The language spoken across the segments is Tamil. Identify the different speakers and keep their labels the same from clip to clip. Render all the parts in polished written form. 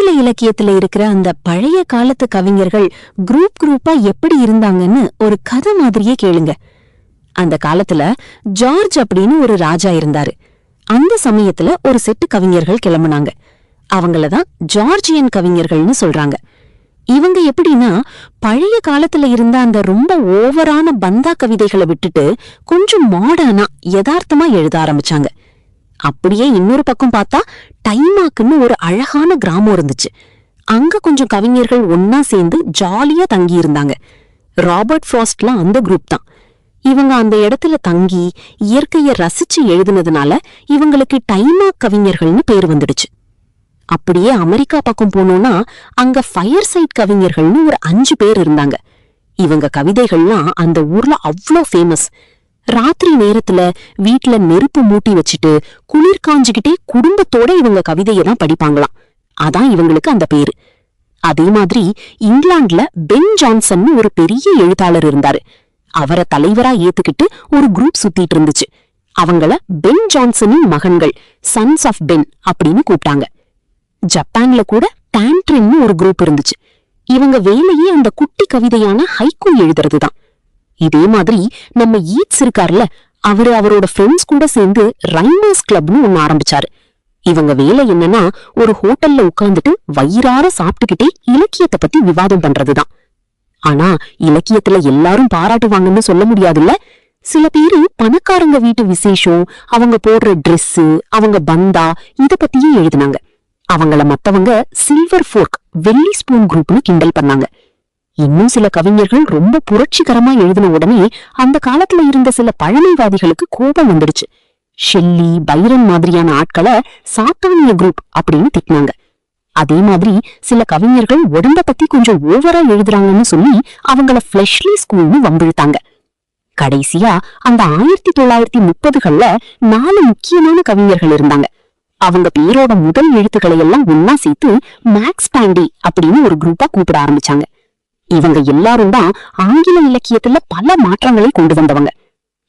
Speaker 1: ஆங்கில இலக்கியத்துல இருக்கிற அந்த பழைய காலத்து கவிஞர்கள் குரூப்பா எப்படி இருந்தாங்கன்னு ஒரு கதை மாதிரியே கேளுங்க. அந்த காலத்துல ஜார்ஜ் அப்படின்னு ஒரு ராஜா இருந்தாரு. அந்த சமயத்துல ஒரு செட்டு கவிஞர்கள் கிளம்புனாங்க. அவங்களதான் ஜார்ஜியன் கவிஞர்கள்னு சொல்றாங்க. இவங்க எப்படின்னா, பழைய காலத்துல இருந்த அந்த ரொம்ப ஓவரான பந்தா கவிதைகளை விட்டுட்டு கொஞ்சம் மாடர்னா யதார்த்தமா எழுத ஆரம்பிச்சாங்க. அப்படியே இன்னொரு பக்கம் பார்த்தா டைமாக்குன்னு ஒரு அழகான கிராமம் இருந்துச்சு. அங்க கொஞ்சம் கவிஞர்கள் ஒன்னா சேர்ந்து ஜாலியா தங்கி இருந்தாங்க. ராபர்ட் ஃப்ராஸ்ட்லாம் அந்த குரூப் தான். இவங்க அந்த இடத்துல தங்கி இயற்கைய ரசிச்சு எழுதுனதுனால இவங்களுக்கு டைமாக் கவிஞர்கள்னு பேர் வந்துடுச்சு. அப்படியே அமெரிக்கா பக்கம் போனோம்னா அங்க ஃபயர் சைட் கவிஞர்கள்னு ஒரு 5 பேர் இருந்தாங்க. இவங்க கவிதைகள்லாம் அந்த ஊர்ல அவ்வளோ ஃபேமஸ். ராத்திரி நேரத்துல வீட்டுல நெருப்பு மூட்டி வச்சுட்டு குளிர் காஞ்சுகிட்டே குடும்பத்தோட இவங்க கவிதையதான் படிப்பாங்களாம். அதான் இவங்களுக்கு அந்த பேரு. அதே மாதிரி இங்கிலாந்துல பென் ஜான்சன் ஒரு பெரிய எழுத்தாளர் இருந்தாரு. அவரை தலைவரா ஏத்துக்கிட்டு ஒரு குரூப் சுத்திட்டு இருந்துச்சு. அவங்கள பென் ஜான்சனின் மகன்கள், சன்ஸ் ஆஃப் பென் அப்படின்னு கூப்பிட்டாங்க. ஜப்பான்ல கூட டான்ட்ரின்னு ஒரு குரூப் இருந்துச்சு. இவங்க வேலையே அந்த குட்டி கவிதையான ஹைக்கூ எழுதுறதுதான். இதே மாதிரி நம்ம ஈட்ஸ் இருக்கார்ல, அவரோட ஃப்ரெண்ட்ஸ் கூட சேர்ந்து ரைமர்ஸ் கிளப்னு ஒண்ணு ஆரம்பிச்சாரு. இவங்க வேலை என்னன்னா, ஒரு ஹோட்டல்ல உட்கார்ந்துட்டு வயிறார சாப்பிட்டுக்கிட்டே இலக்கியத்தை பத்தி விவாதம் பண்றதுதான். ஆனா இலக்கியத்துல எல்லாரும் பாராட்டுவாங்கன்னு சொல்ல முடியாதுல்ல. சில பேரு பணக்காரங்க வீட்டு விசேஷம், அவங்க போடுற ட்ரெஸ், அவங்க பந்தா இத பத்தியே எழுதினாங்க. அவங்கள மத்தவங்க சில்வர் ஃபோர்க், வெள்ளி ஸ்பூன் குரூப்னு கிண்டல் பண்ணாங்க. இன்னும் சில கவிஞர்கள் ரொம்ப புரட்சிகரமா எழுதின உடனே அந்த காலத்துல இருந்த சில பழமைவாதிகளுக்கு கோபம் வந்துடுச்சு. ஷெல்லி, பைரன் மாதிரியான ஆட்களை சாத்தானிய குரூப் அப்படின்னு திட்டினாங்க. அதே மாதிரி சில கவிஞர்கள் உடம்ப பத்தி கொஞ்சம் ஓவரா எழுதுறாங்கன்னு சொல்லி அவங்கள ஃபிளெஷ்லி ஸ்கூல்னு வம்பிழுத்தாங்க. கடைசியா அந்த 1930கள்ல 4 முக்கியமான கவிஞர்கள் இருந்தாங்க. அவங்க பேரோட முதல் எழுத்துக்களை எல்லாம் ஒன்னா சேர்த்து மேக்ஸ் பாண்டி அப்படின்னு ஒரு குரூப்பா கூப்பிட ஆரம்பிச்சாங்க. இவங்க எல்லாரும் தான் ஆங்கில இலக்கியத்துல பல மாற்றங்களை கொண்டு வந்தவங்க.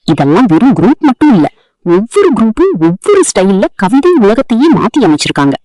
Speaker 1: இதெல்லாம் வெறும் குரூப் மட்டும் இல்ல, ஒவ்வொரு குரூப்பும் ஒவ்வொரு ஸ்டைல்ல கவிதை உலகத்தையே மாத்தி அமைச்சிருக்காங்க.